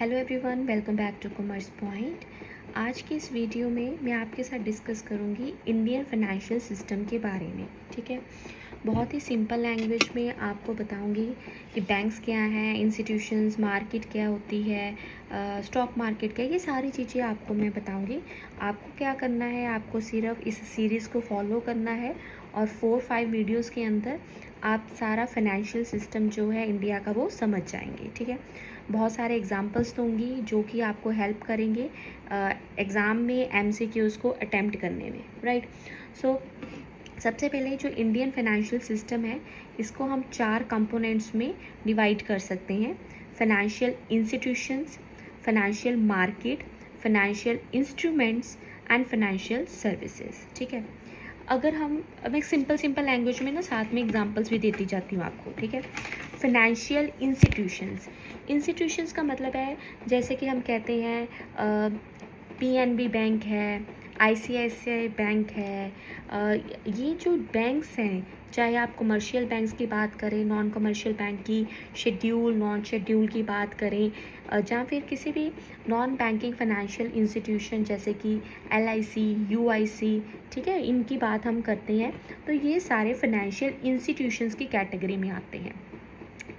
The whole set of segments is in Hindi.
Hello everyone, welcome back to Commerce Point. आज की इस वीडियो में मैं आपके साथ डिस्कस करूंगी इंडियन फाइनेंशियल सिस्टम के बारे में। ठीक है, बहुत ही सिंपल लैंग्वेज में आपको बताऊंगी कि बैंक्स क्या हैं, इंस्टीट्यूशंस, मार्केट क्या होती है, स्टॉक मार्केट क्या है, ये सारी चीज़ें आपको मैं बताऊंगी। आपको क्या करना है, आपको सिर्फ इस सीरीज़ को फॉलो करना है और 4-5 वीडियोस के अंदर आप सारा फाइनेंशियल सिस्टम जो है इंडिया का वो समझ जाएंगे। ठीक है, बहुत सारे एग्जांपल्स दूंगी जो कि आपको हेल्प करेंगे एग्ज़ाम में एमसीक्यूज़ को अटेम्प्ट करने में। राइट, सो सबसे पहले जो इंडियन फाइनेंशियल सिस्टम है इसको हम 4 कंपोनेंट्स में डिवाइड कर सकते हैं: financial institutions, financial market, financial instruments and financial services. ठीक है, अगर हम अब एक सिंपल लैंग्वेज में ना साथ में एग्जांपल्स भी देती जाती हूँ आपको। ठीक है, फाइनेंशियल इंस्टीट्यूशंस का मतलब है जैसे कि हम कहते हैं पीएनबी बैंक है, आईसीआईसीआई बैंक है। ये जो बैंक्स हैं, चाहे आप कमर्शियल बैंक्स की बात करें, नॉन कमर्शियल बैंक की, शेड्यूल नॉन शेड्यूल की बात करें, जहाँ फिर किसी भी नॉन बैंकिंग फाइनेंशियल इंस्टीट्यूशन जैसे कि एलआईसी, यूआईसी, ठीक है, इनकी बात हम करते हैं, तो ये सारे फाइनेंशियल इंस्टीट्यूशंस की कैटेगरी में आते हैं।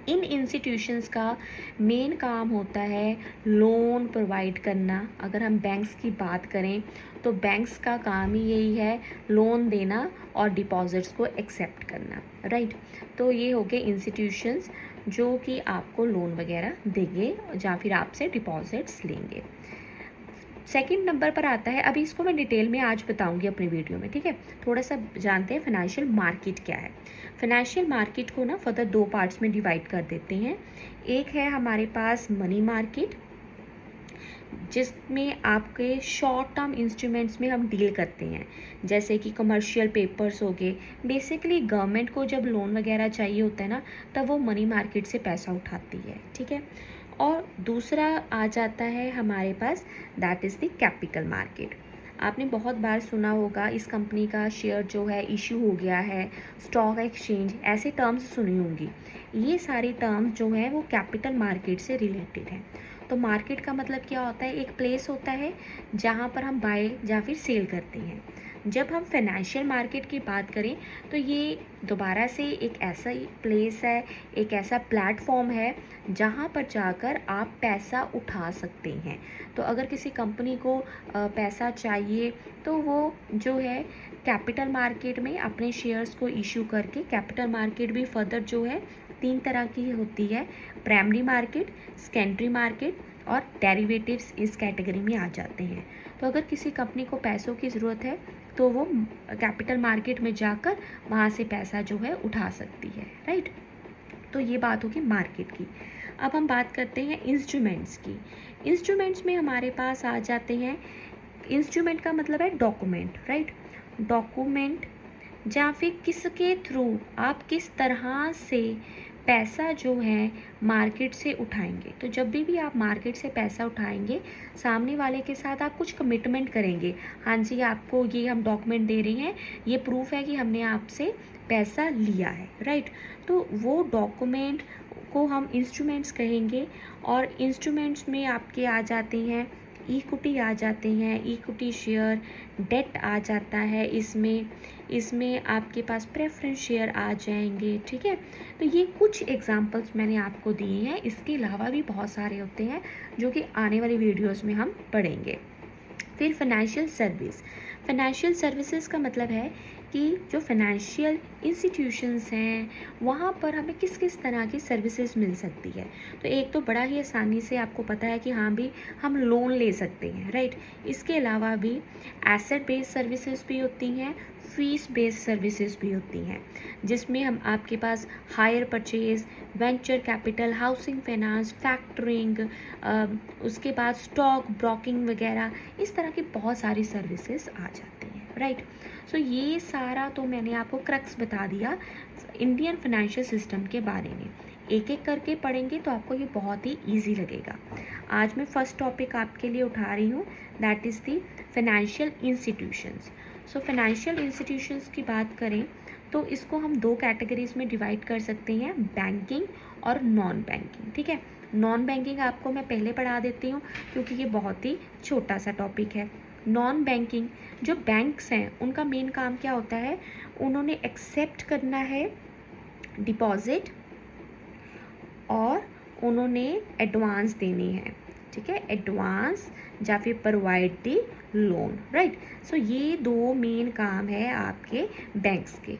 इन इंस्टीट्यूशंस का मेन काम होता है लोन प्रोवाइड करना। अगर हम बैंक्स की बात करें तो बैंक्स का काम ही यही है, लोन देना और डिपॉजिट्स को एक्सेप्ट करना। राइट, तो ये हो गए इंस्टीट्यूशंस जो कि आपको लोन वगैरह देंगे या फिर आपसे डिपॉजिट्स लेंगे। सेकंड नंबर पर आता है, अभी इसको मैं डिटेल में आज बताऊंगी अपनी वीडियो में। ठीक है, थोड़ा सा जानते हैं फाइनेंशियल मार्केट क्या है। फाइनेंशियल मार्केट को ना फर्दर 2 पार्ट्स में डिवाइड कर देते हैं। एक है हमारे पास मनी मार्केट, जिसमें आपके शॉर्ट टर्म इंस्ट्रूमेंट्स में हम डील करते हैं, जैसे कि कमर्शियल पेपर्स हो गए। बेसिकली गवर्नमेंट को जब लोन वगैरह चाहिए होता है ना, तब वो मनी मार्केट से पैसा उठाती है। ठीक है, और दूसरा आ जाता है हमारे पास, that is the capital market. आपने बहुत बार सुना होगा इस कंपनी का शेयर जो है इशू हो गया है, स्टॉक एक्सचेंज, ऐसे टर्म्स सुनी होंगी। ये सारी टर्म्स जो है वो कैपिटल मार्केट से रिलेटेड हैं। तो मार्केट का मतलब क्या होता है, एक प्लेस होता है जहाँ पर हम बाय या फिर सेल करते हैं। जब हम फाइनेंशियल मार्केट की बात करें तो ये दोबारा से एक ऐसा प्लेस है, एक ऐसा प्लेटफॉर्म है जहाँ पर जाकर आप पैसा उठा सकते हैं। तो अगर किसी कंपनी को पैसा चाहिए तो वो जो है कैपिटल मार्केट में अपने शेयर्स को इशू करके, कैपिटल मार्केट भी फर्दर जो है 3 तरह की होती है: प्राइमरी मार्केट, सेकेंडरी मार्केट और डेरिवेटिव्स इस कैटेगरी में आ जाते हैं। तो अगर किसी कंपनी को पैसों की ज़रूरत है तो वो कैपिटल मार्केट में जाकर वहाँ से पैसा जो है उठा सकती है। राइट, तो ये बात होगी मार्केट की। अब हम बात करते हैं इंस्ट्रूमेंट्स की। इंस्ट्रूमेंट्स में हमारे पास आ जाते हैं, इंस्ट्रूमेंट का मतलब है डॉक्यूमेंट। राइट, डॉक्यूमेंट या फिर किसके थ्रू आप किस तरह से पैसा जो है मार्केट से उठाएंगे। तो जब भी आप मार्केट से पैसा उठाएंगे, सामने वाले के साथ आप कुछ कमिटमेंट करेंगे। हाँ जी, आपको ये हम डॉक्यूमेंट दे रहे हैं, ये प्रूफ है कि हमने आपसे पैसा लिया है। राइट, तो वो डॉक्यूमेंट को हम इंस्ट्रूमेंट्स कहेंगे। और इंस्ट्रूमेंट्स में आपके आ जाते हैं इक्विटी, आ जाते हैं इक्विटी शेयर, डेट आ जाता है इसमें इसमें आपके पास प्रेफरेंस शेयर आ जाएंगे। ठीक है, तो ये कुछ एग्जांपल्स मैंने आपको दिए हैं, इसके अलावा भी बहुत सारे होते हैं जो कि आने वाली वीडियोस में हम पढ़ेंगे। फिर फाइनेंशियल सर्विसेज का मतलब है कि जो फाइनेंशियल इंस्टीट्यूशंस हैं वहाँ पर हमें किस किस तरह की सर्विसेज मिल सकती है। तो एक तो बड़ा ही आसानी से आपको पता है कि हाँ भी हम लोन ले सकते हैं। राइट, इसके अलावा भी एसेट बेस्ड सर्विसेज भी होती हैं, फीस बेस्ड सर्विसेज भी होती हैं, जिसमें हम आपके पास hire purchase, venture capital, housing finance, factoring, उसके बाद स्टॉक ब्रोकिंग वगैरह, इस तरह की बहुत सारी सर्विसेज आ जाती हैं। राइट, सो ये सारा तो मैंने आपको क्रक्स बता दिया इंडियन फाइनेंशियल सिस्टम के बारे में। एक एक करके पढ़ेंगे तो आपको ये बहुत ही ईजी लगेगा। आज मैं फर्स्ट टॉपिक आपके लिए उठा रही हूँ, that is the financial institutions. So financial institutions की बात करें तो इसको हम 2 कैटेगरीज में डिवाइड कर सकते हैं, बैंकिंग और नॉन बैंकिंग। ठीक है, नॉन बैंकिंग आपको मैं पहले पढ़ा देती हूँ क्योंकि ये बहुत ही छोटा सा टॉपिक है। नॉन बैंकिंग जो बैंक्स हैं उनका मेन काम क्या होता है, उन्होंने एक्सेप्ट करना है डिपॉजिट और उन्होंने एडवांस देनी है, ठीक है, एडवांस या फिर प्रोवाइड दी लोन, राइट। सो ये दो मेन काम है आपके बैंक्स के।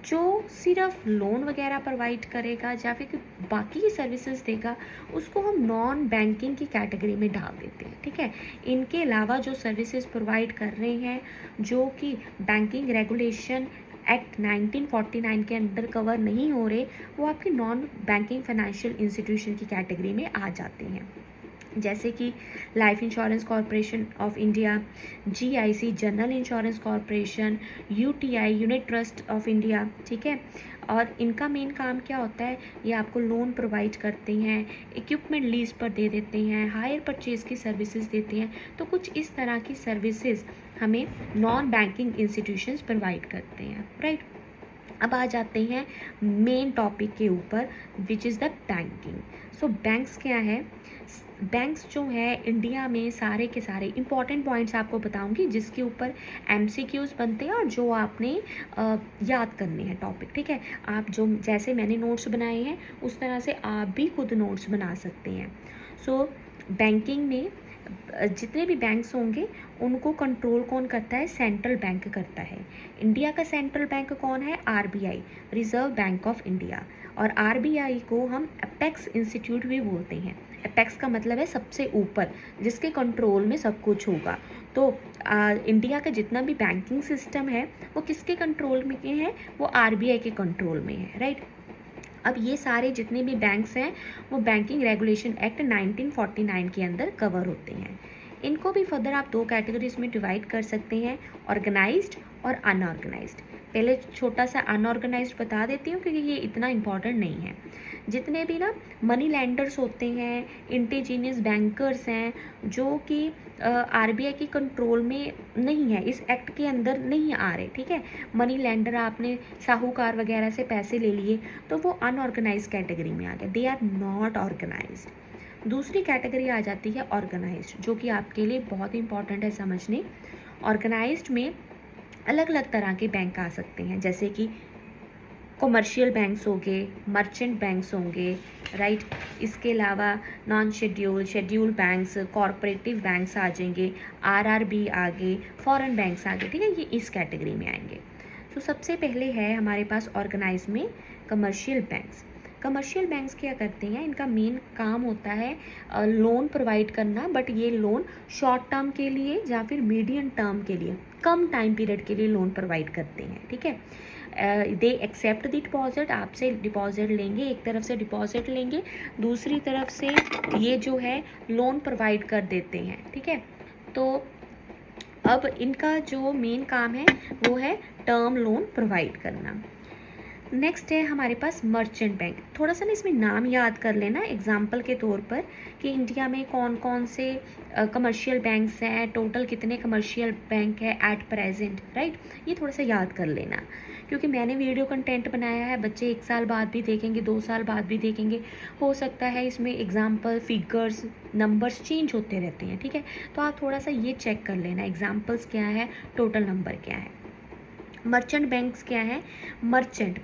जो सिर्फ लोन वगैरह प्रोवाइड करेगा या फिर बाकी की सर्विसेज देगा उसको हम नॉन बैंकिंग की कैटेगरी में डाल देते हैं, ठीक है। इनके अलावा जो सर्विसेज प्रोवाइड कर रहे हैं जो कि बैंकिंग रेगुलेशन एक्ट 1949 के अंडर कवर नहीं हो रहे, वो आपकी नॉन बैंकिंग फाइनेंशियल इंस्टीट्यूशन की कैटेगरी में आ जाते हैं, जैसे कि life insurance corporation of India, GIC general insurance corporation, UTI unit trust of India, ठीक है। और इनका मेन काम क्या होता है, ये आपको लोन प्रोवाइड करते हैं, इक्विपमेंट लीज पर दे देते हैं, हायर परचेज की सर्विसेज देते हैं। तो कुछ इस तरह की सर्विसेज हमें नॉन बैंकिंग इंस्टीट्यूशंस प्रोवाइड करते हैं, राइट। अब आ जाते हैं मेन टॉपिक के ऊपर which is the banking. So banks क्या है, बैंक्स जो है इंडिया में सारे के सारे इंपॉर्टेंट पॉइंट्स आपको बताऊंगी जिसके ऊपर एमसीक्यूज बनते हैं और जो आपने याद करने हैं टॉपिक, ठीक है। आप जो जैसे मैंने नोट्स बनाए हैं उस तरह से आप भी खुद नोट्स बना सकते हैं। सो बैंकिंग में जितने भी बैंक्स होंगे उनको कंट्रोल कौन करता है, सेंट्रल बैंक करता है। इंडिया का सेंट्रल बैंक कौन है, RBI, reserve Bank of India. और आरबीआई को हम अपेक्स इंस्टीट्यूट भी बोलते हैं। अपेक्स का मतलब है सबसे ऊपर, जिसके कंट्रोल में सब कुछ होगा। तो इंडिया का जितना भी बैंकिंग सिस्टम है वो किसके कंट्रोल में है, वो आरबीआई के कंट्रोल में है, राइट। अब ये सारे जितने भी बैंक्स हैं वो बैंकिंग रेगुलेशन एक्ट 1949 के अंदर कवर होते हैं। इनको भी फर्दर आप दो कैटेगरीज में डिवाइड कर सकते हैं, ऑर्गेनाइज्ड और अनऑर्गेनाइज्ड। पहले छोटा सा अनऑर्गेनाइज्ड बता देती हूँ क्योंकि ये इतना इम्पॉर्टेंट नहीं है। जितने भी ना मनी लैंडर्स होते हैं, इंडिजीनियस बैंकर्स हैं जो कि आरबीआई की कंट्रोल में नहीं है, इस एक्ट के अंदर नहीं आ रहे, ठीक है। मनी लैंडर आपने साहूकार वगैरह से पैसे ले लिए तो वो अनऑर्गेनाइज कैटेगरी में आ गया, दे आर नॉट ऑर्गेनाइज्ड। दूसरी कैटेगरी आ जाती है ऑर्गेनाइज्ड, जो कि आपके लिए बहुत इंपॉर्टेंट है समझने। ऑर्गेनाइज्ड में अलग अलग तरह के बैंक आ सकते हैं, जैसे कि कॉमर्शियल बैंक्स हो गए, मर्चेंट बैंक्स होंगे, राइट। इसके अलावा non schedule, schedule banks, cooperative banks आ जाएंगे, आरआरबी आ गए, फॉरेन बैंक्स आ गए, ठीक है, ये इस कैटेगरी में आएंगे। तो सबसे पहले है हमारे पास ऑर्गेनाइज में कमर्शियल बैंक्स। कमर्शियल बैंक्स क्या करते हैं, इनका मेन काम होता है लोन प्रोवाइड करना, बट ये लोन शॉर्ट टर्म के लिए या फिर मीडियम टर्म के लिए, कम टाइम पीरियड के लिए लोन प्रोवाइड करते हैं, ठीक है। दे एक्सेप्ट द डिपॉजिट, आपसे डिपॉजिट लेंगे, एक तरफ से डिपॉजिट लेंगे, दूसरी तरफ से ये जो है लोन प्रोवाइड कर देते हैं, ठीक है। तो अब इनका जो मेन काम है वो है टर्म लोन प्रोवाइड करना। नेक्स्ट है हमारे पास मर्चेंट बैंक। थोड़ा सा ना इसमें नाम याद कर लेना एग्जाम्पल के तौर पर कि इंडिया में कौन कौन से कमर्शियल बैंक्स हैं, टोटल कितने कमर्शियल बैंक है एट प्रेजेंट, राइट। ये थोड़ा सा याद कर लेना क्योंकि मैंने वीडियो कंटेंट बनाया है, बच्चे 1 साल बाद भी देखेंगे, 2 साल बाद भी देखेंगे, हो सकता है इसमें एग्जाम्पल, फिगर्स, नंबर्स चेंज होते रहते हैं, ठीक है। तो आप थोड़ा सा ये चेक कर लेना एग्जाम्पल्स क्या है, टोटल नंबर क्या है। मर्चेंट बैंक्स क्या है, मर्चेंट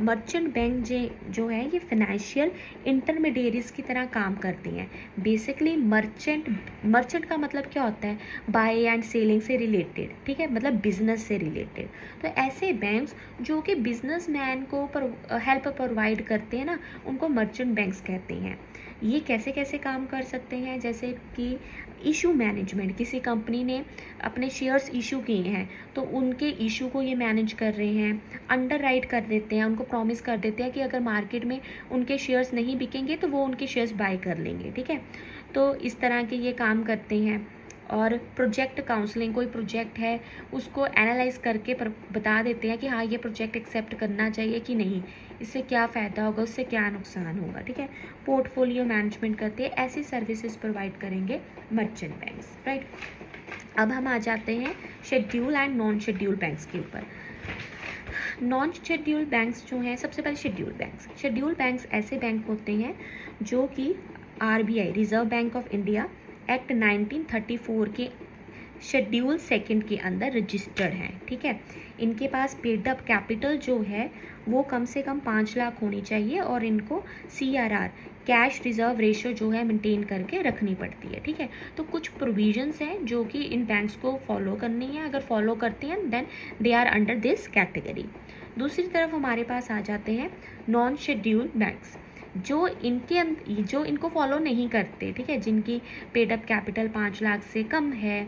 बैंक जो है ये फाइनेंशियल इंटरमीडिएरीज की तरह काम करती हैं। बेसिकली मर्चेंट का मतलब क्या होता है, बाय एंड सेलिंग से रिलेटेड, ठीक है, मतलब बिजनेस से रिलेटेड। तो ऐसे बैंक्स जो कि बिजनेसमैन को हेल्प प्रोवाइड करते हैं ना, उनको मर्चेंट बैंक्स कहते हैं। ये कैसे कैसे काम कर सकते हैं, जैसे कि इशू मैनेजमेंट, किसी कंपनी ने अपने शेयर्स इशू किए हैं तो उनके इशू को ये मैनेज कर रहे हैं, अंडर राइट कर देते हैं, उनको प्रॉमिस कर देते हैं कि अगर मार्केट में उनके शेयर्स नहीं बिकेंगे तो वो उनके शेयर्स बाय कर लेंगे, ठीक है। तो इस तरह के ये काम करते हैं। और प्रोजेक्ट काउंसलिंग, कोई प्रोजेक्ट है उसको एनालाइज करके बता देते हैं कि हाँ ये प्रोजेक्ट एक्सेप्ट करना चाहिए कि नहीं, इससे क्या फ़ायदा होगा, उससे क्या नुकसान होगा, ठीक है। पोर्टफोलियो मैनेजमेंट करते हैं, ऐसी सर्विसेज प्रोवाइड करेंगे मर्चेंट बैंक्स, राइट। अब हम आ जाते हैं schedule and non schedule banks के ऊपर। नॉन शेड्यूल बैंक्स जो हैं, सबसे पहले शेड्यूल बैंक्स ऐसे बैंक होते हैं जो कि RBI reserve Bank of India act 1934 के शेड्यूल सेकंड के अंदर रजिस्टर्ड हैं, ठीक है। इनके पास पेड अप कैपिटल जो है वो कम से कम 5 लाख होनी चाहिए और इनको CRR कैश रिजर्व रेशियो जो है मेंटेन करके रखनी पड़ती है, ठीक है। तो कुछ प्रोविजंस हैं जो कि इन बैंक्स को फॉलो करनी है, अगर फॉलो करते हैं then they are under this category. दूसरी तरफ हमारे पास आ जाते हैं नॉन शेड्यूल्ड बैंक्स, जो इनको फॉलो नहीं करते, ठीक है, जिनकी पेड अप कैपिटल 5 लाख से कम है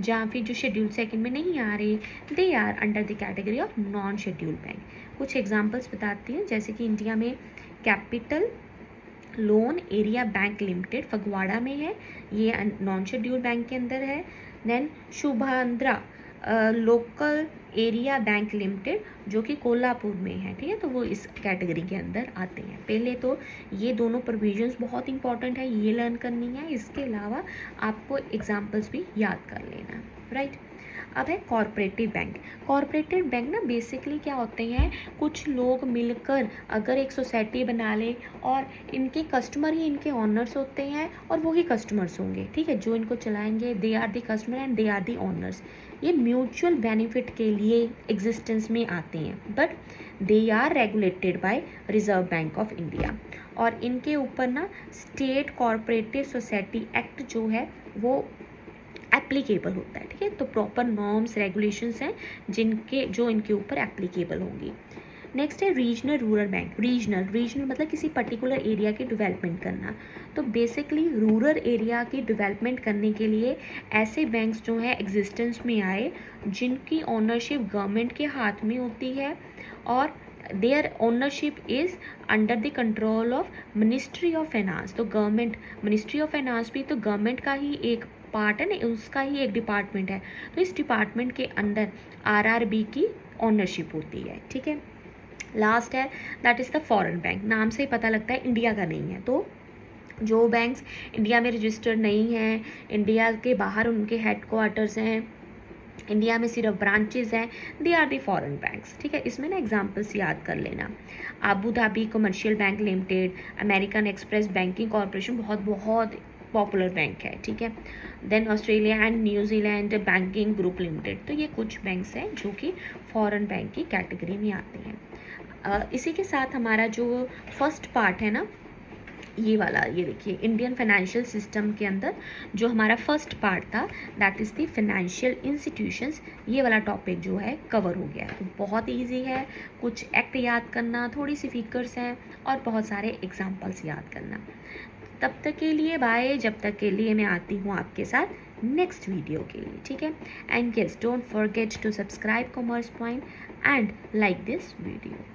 या फिर जो शेड्यूल सेकंड में नहीं आ रहे, they are under the category of non schedule bank. कुछ एग्जांपल्स बताती हैं, जैसे कि इंडिया में कैपिटल लोन एरिया बैंक लिमिटेड फगवाड़ा में है, ये नॉन शेड्यूल बैंक के अंदर है। Then Shubhadra local area bank limited जो कि कोल्हापुर में है, ठीक है, तो वो इस कैटेगरी के अंदर आते हैं। पहले तो ये दोनों प्रोविजंस बहुत इंपॉर्टेंट है, ये लर्न करनी है, इसके अलावा आपको एग्जांपल्स भी याद कर लेना, राइट। अब है कॉरपोरेटिव बैंक। कॉरपोरेटिव बैंक ना बेसिकली क्या होते हैं, कुछ लोग मिलकर अगर एक सोसाइटी बना ले और इनके कस्टमर ही इनके ऑनर्स होते हैं और वो ही कस्टमर्स होंगे, ठीक है, जो इनको चलाएंगे, they are the customer and they are the owners. ये म्यूचुअल बेनिफिट के लिए एग्जिस्टेंस में आते हैं, but they are regulated by Reserve Bank of India और इनके ऊपर ना स्टेट कॉरपोरेटिव सोसाइटी एक्ट जो है वो एप्लीकेबल होता है, ठीक है। तो प्रॉपर नॉर्म्स रेगुलेशंस हैं जो इनके ऊपर एप्लीकेबल होंगी। नेक्स्ट है रीजनल रूरल बैंक। रीजनल मतलब किसी पर्टिकुलर एरिया की डेवलपमेंट करना। तो बेसिकली रूरल एरिया की डेवलपमेंट करने के लिए ऐसे बैंक्स जो हैं एग्जिस्टेंस में आए जिनकी ओनरशिप गवर्नमेंट के हाथ में होती है और their ownership is under the control of Ministry of Finance. तो गवर्नमेंट, मिनिस्ट्री ऑफ फाइनेंस भी तो गवर्नमेंट का ही एक पार्ट है ना, उसका ही एक डिपार्टमेंट है। तो इस डिपार्टमेंट के अंदर RRB की ओनरशिप होती है, ठीक है। लास्ट है that is the foreign bank. नाम से ही पता लगता है इंडिया का नहीं है। तो जो बैंक्स इंडिया में रजिस्टर्ड नहीं हैं, इंडिया के बाहर उनके हेडक्वार्टर्स हैं, इंडिया में सिर्फ ब्रांचेज हैं, they are the foreign banks, ठीक है। इसमें ना एग्जांपल्स याद कर लेना। Abu Dhabi commercial bank limited, American Express banking corporation बहुत पॉपुलर बैंक है, ठीक है। Then Australia and New Zealand banking group limited. तो ये कुछ बैंक्स हैं जो कि फॉरेन बैंक की कैटेगरी में आते हैं। इसी के साथ हमारा जो फर्स्ट पार्ट है ना, ये वाला, ये देखिए इंडियन फाइनेंशियल सिस्टम के अंदर जो हमारा फर्स्ट पार्ट था that is the financial institutions, ये वाला टॉपिक जो है कवर हो गया है। तो बहुत इजी है, कुछ एक्ट याद करना, थोड़ी सी फिगर्स हैं और बहुत सारे एग्जांपल्स याद करना। तब तक के लिए बाय, जब तक के लिए मैं आती हूँ आपके साथ नेक्स्ट वीडियो के लिए, ठीक है। And yes, don't forget to subscribe Commerce Point and like this video.